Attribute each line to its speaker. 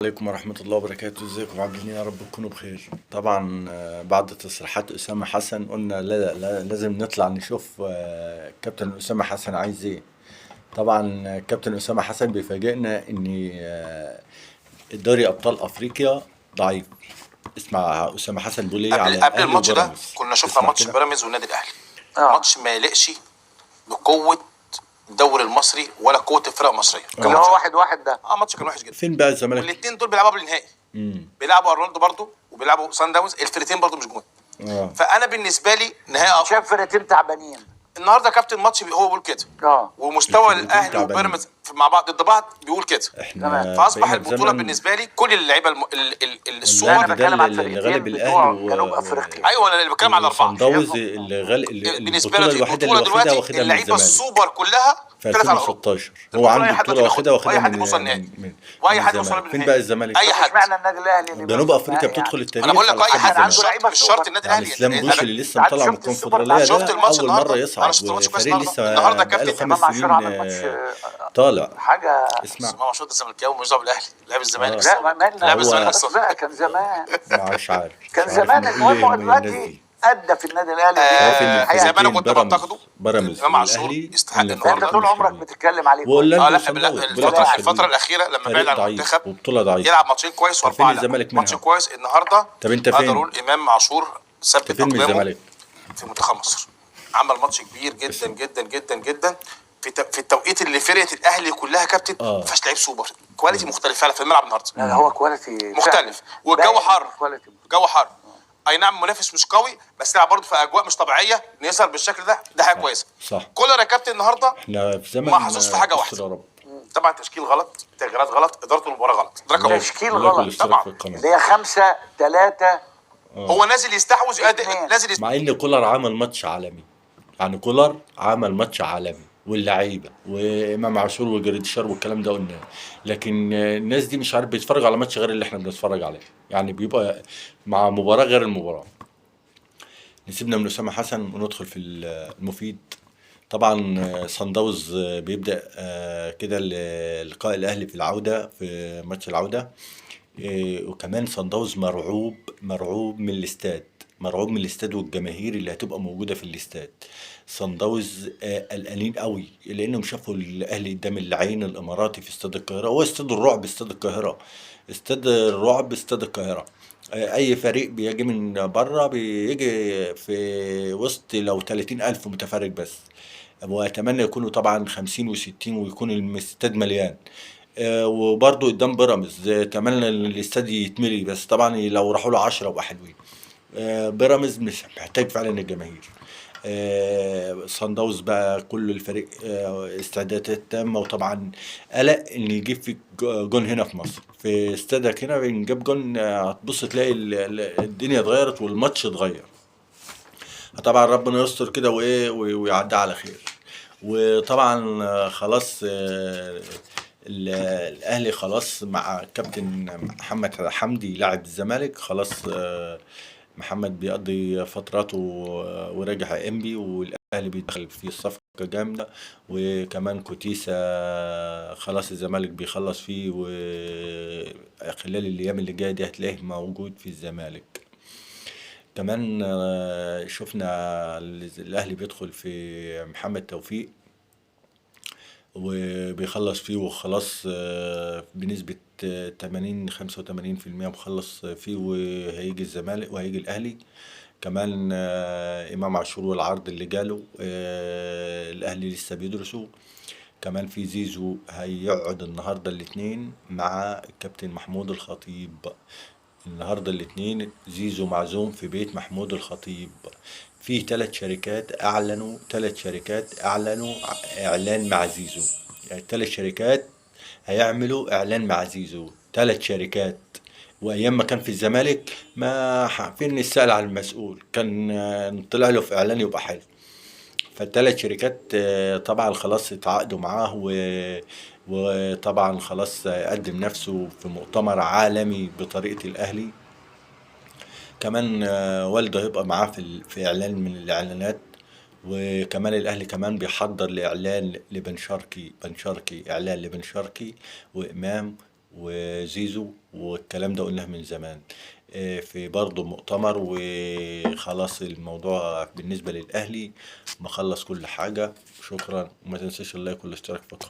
Speaker 1: عليكم ورحمة الله وبركاته. ازيكم عاملين يا رب تكونوا بخير. طبعا بعد تصريحات أسامة حسن قلنا لا لازم نطلع نشوف كابتن أسامة حسن عايز ايه. طبعا كابتن أسامة حسن بيفاجئنا ان دوري أبطال أفريقيا ضعيف. اسمع أسامة حسن بيقول ايه على
Speaker 2: قبل
Speaker 1: الأهلي
Speaker 2: الماتش ده
Speaker 1: وبيراميدز.
Speaker 2: كنا شفنا
Speaker 1: اسمع
Speaker 2: ماتش
Speaker 1: كده.
Speaker 2: بيراميدز والنادي الاهلي. ماتش ما يليقش بقوه الدوري المصري ولا قوه الفرق المصريه.
Speaker 3: اللي هو 1-1 ده.
Speaker 2: ماتش كان وحش جدا.
Speaker 1: فين بقى الزمالك؟
Speaker 2: والاثنين دول بيلعبوا قبل النهائي. بيلعبوا ارنولدو برضو وبيلعبوا سان داونز، الفرقتين برضو مش جمهور. فانا بالنسبه لي نهائي
Speaker 3: شايف فرقتين تعبانين
Speaker 2: النهارده. كابتن ماتش هو بيقول كده. ومستوى
Speaker 1: الفرقتين
Speaker 2: الاهلي
Speaker 1: تعبانين.
Speaker 2: وبيراميدز مع بعض ضد بعض بيقول كده.
Speaker 1: احنا
Speaker 2: فاصبح
Speaker 1: بقينا
Speaker 2: البطوله
Speaker 1: بزمن
Speaker 2: بالنسبه لي كل اللعيبه
Speaker 1: السوبر
Speaker 3: انا
Speaker 2: السوبر.
Speaker 3: بتكلم عن
Speaker 1: اللي
Speaker 3: فرقتين
Speaker 1: غلب
Speaker 3: بتوع
Speaker 1: الاهلي
Speaker 3: جنوب افريقيا.
Speaker 2: ايوه انا اللي بتكلم على اربعه.
Speaker 1: وصن داونز
Speaker 2: بالنسبه
Speaker 1: البطولة
Speaker 2: لي
Speaker 1: الوحيدة اللي
Speaker 2: البطوله
Speaker 1: واخدها
Speaker 2: دلوقتي
Speaker 1: من
Speaker 2: اللعيبه
Speaker 1: الزمالك
Speaker 2: السوبر كلها
Speaker 1: في
Speaker 2: طلعت على اوروبا.
Speaker 1: 2016. هو عنده
Speaker 2: أي حد
Speaker 1: بطولة واخدها
Speaker 2: واي حد بيوصل النهائي واي حد يوصل
Speaker 1: الزمالك. فين بقى الزمالك؟
Speaker 2: اي حد.
Speaker 3: اشمعنى النادي الاهلي اللي
Speaker 1: جنوب
Speaker 3: بيوصل
Speaker 1: افريقيا
Speaker 3: نهائي
Speaker 1: بتدخل
Speaker 3: يعني؟
Speaker 1: التاريخ
Speaker 2: انا بقول لك
Speaker 1: على
Speaker 2: اي
Speaker 1: حد
Speaker 2: حد،
Speaker 3: عنده
Speaker 1: الزمالك.
Speaker 3: لعيبة
Speaker 2: مش شرط
Speaker 3: سوبر.
Speaker 2: النادي
Speaker 1: يعني
Speaker 2: الاهلي.
Speaker 1: اسلام بوش اللي لسه
Speaker 3: تعال
Speaker 1: مطلع من
Speaker 3: شفت السوبر
Speaker 1: الكونفدرالية
Speaker 3: بتاع
Speaker 2: شفت
Speaker 1: ده
Speaker 2: الماتش
Speaker 1: اول
Speaker 2: النهارده؟
Speaker 1: مرة
Speaker 2: انا
Speaker 1: يصعد،
Speaker 2: شفت الماتش كويس
Speaker 1: وفريق لسه
Speaker 2: النهارده
Speaker 1: بقاله
Speaker 2: كابتن
Speaker 1: 5
Speaker 3: امام عاشور عمل
Speaker 1: سنين
Speaker 3: ماتش
Speaker 1: طالع.
Speaker 3: حاجه.
Speaker 1: اسمع
Speaker 2: امام عاشور ده زملكاوي مش دعوه بالاهلي، لاعب الزمالك.
Speaker 3: لا ما مالنا
Speaker 2: لاعب الزمالك
Speaker 3: خلاص
Speaker 2: الصف.
Speaker 3: بقى، كان زمان
Speaker 1: مش عارف
Speaker 3: كان
Speaker 1: مش عارف
Speaker 3: زمان.
Speaker 1: نقول
Speaker 3: المهم هو
Speaker 1: ايه من الناس
Speaker 3: دلوقتي
Speaker 1: دي.
Speaker 3: ادى في النادي الاهلي
Speaker 1: شايف ان
Speaker 3: الحقيقه.
Speaker 2: زي ما انا
Speaker 1: الفريقين
Speaker 2: كنت بعتقده
Speaker 1: بيراميدز
Speaker 2: امام عاشور
Speaker 1: والاهلي
Speaker 2: يستحق
Speaker 1: اللي
Speaker 3: انت
Speaker 2: النهارده.
Speaker 3: طول
Speaker 1: مش
Speaker 3: عمرك
Speaker 1: حلوين.
Speaker 3: بتتكلم عليه كويس.
Speaker 1: واورلاندو
Speaker 2: لا
Speaker 1: وصن داونز دول
Speaker 2: الفتره
Speaker 1: مش
Speaker 2: الفتره
Speaker 1: حلوين.
Speaker 2: الاخيره لما بعد
Speaker 1: فريق
Speaker 2: عن
Speaker 1: ضعيف
Speaker 2: المنتخب
Speaker 1: وبطولة ضعيفة.
Speaker 2: يلعب ماتشين كويس
Speaker 1: طب فين
Speaker 2: واربعه لا.
Speaker 1: الزمالك
Speaker 2: ماتش
Speaker 1: منها؟
Speaker 2: كويس النهارده.
Speaker 1: طب انت
Speaker 2: اقدر
Speaker 1: فين؟
Speaker 2: اقول امام عاشور ثبت
Speaker 1: فين من
Speaker 2: اقدامه
Speaker 1: الزمالك؟
Speaker 2: في منتخب مصر. عمل ماتش كبير جدا جدا جدا جدا في التوقيت اللي فرقه الاهلي كلها كابتن ما فيهاش لعيب سوبر كواليتي مختلف فعلا في الملعب النهارده.
Speaker 3: لا هو كواليتي
Speaker 2: مختلف والجو حر.
Speaker 3: كواليتي.
Speaker 2: الجو حر. اي نعم منافس مش قوي بس يلعب برضه في اجواء مش طبيعيه نظهر بالشكل ده حاجه كويسه.
Speaker 1: صح.
Speaker 2: كولر يا كابتن النهارده
Speaker 1: احنا في زمن
Speaker 2: محظوظ في حاجه
Speaker 1: استر يا
Speaker 2: واحده.
Speaker 1: رب.
Speaker 2: طبعا تشكيل غلط، تغييرات غلط، اداره المباراه غلط. ده رقم
Speaker 3: تشكيل
Speaker 1: الله يكون
Speaker 3: غلط
Speaker 1: الاشتراك
Speaker 2: طبعا.
Speaker 1: في القناة.
Speaker 3: اللي هي 5-3.
Speaker 2: هو نازل يستحوذ
Speaker 3: اتنين.
Speaker 2: نازل
Speaker 1: مع ان كولر عمل ماتش عالمي. يعني كولر عمل ماتش عالمي واللعيبه وامام عاشور وجريديشار والكلام ده قلناه. لكن الناس دي مش عارف بيتفرج على ماتش غير اللي احنا بنتفرج عليه. يعني بيبقى مع مباراه غير المباراه. نسيبنا من اسامه حسن وندخل في المفيد. طبعا صن داونز بيبدا كده لقاء الاهلي في العوده في ماتش العوده. وكمان صن داونز مرعوب من الاستاد. مرعوب من الاستاد والجماهير اللي هتبقى موجوده في الاستاد. صن داونز قلقانين قوي لانهم شافوا الاهلي قدام العين الاماراتي في استاد القاهره. هو استاد الرعب استاد القاهره. استاد الرعب استاد القاهره. اي فريق بيجي من بره بيجي في وسط لو 30,000 متفرج بس. واتمنى يكونوا طبعا 50 و60 ويكون الاستاد مليان. وبرضه قدام بيراميدز اتمنى ان الاستاد يتملي بس طبعا لو راحوا له 10 يبقى حلوين. بيراميدز مش محتاج فعلا الجماهير. صن داونز بقى كل الفريق استعدادات تامه. وطبعا قلق ان يجيب فيك جون هنا في مصر في استادك هنا بنجيب جون هتبص تلاقي الدنيا اتغيرت والماتش اتغير. طبعا ربنا يستر كده وايه ويعدي على خير. وطبعا خلاص الاهلي خلاص مع كابتن محمد حمدي لاعب الزمالك خلاص. محمد بيقضي فتراته وراجع انبي والاهلي بيدخل في الصفقه جامده. وكمان كوتيسا خلاص الزمالك بيخلص فيه وخلال الايام اللي جايه دي هتلاقيه موجود في الزمالك. كمان شفنا الاهلي بيدخل في محمد توفيق وبيخلص فيه وخلاص بنسبة 85% مخلص فيه وهيجي الزمالك وهيجي الأهلي. كمان إمام عاشور والعرض اللي جاله الأهلي لسه بيدرسوا. كمان في زيزو هيقعد النهاردة الاثنين مع الكابتن محمود الخطيب. النهاردة الاثنين زيزو معزوم في بيت محمود الخطيب. في 3 شركات اعلنوا اعلان مع زيزو. يعني 3 شركات هيعملوا اعلان مع زيزو. 3 شركات. وايام ما كان في الزمالك ما فين نسأل على المسؤول كان طلع له في اعلان يبقى حلو. فال3 شركات طبعا خلاص اتعاقدوا معاه وطبعا خلاص قدم نفسه في مؤتمر عالمي بطريقة الاهلي. كمان والده هيبقى معاه في اعلان من الاعلانات. وكمان الاهلي كمان بيحضر لاعلان لبن شرقي اعلان لبن شرقي وامام وزيزو، والكلام ده قلناه من زمان في برضه مؤتمر. وخلاص الموضوع بالنسبة للأهلي مخلص كل حاجة. شكرا، وما تنساش اللايك والاشتراك في القناة.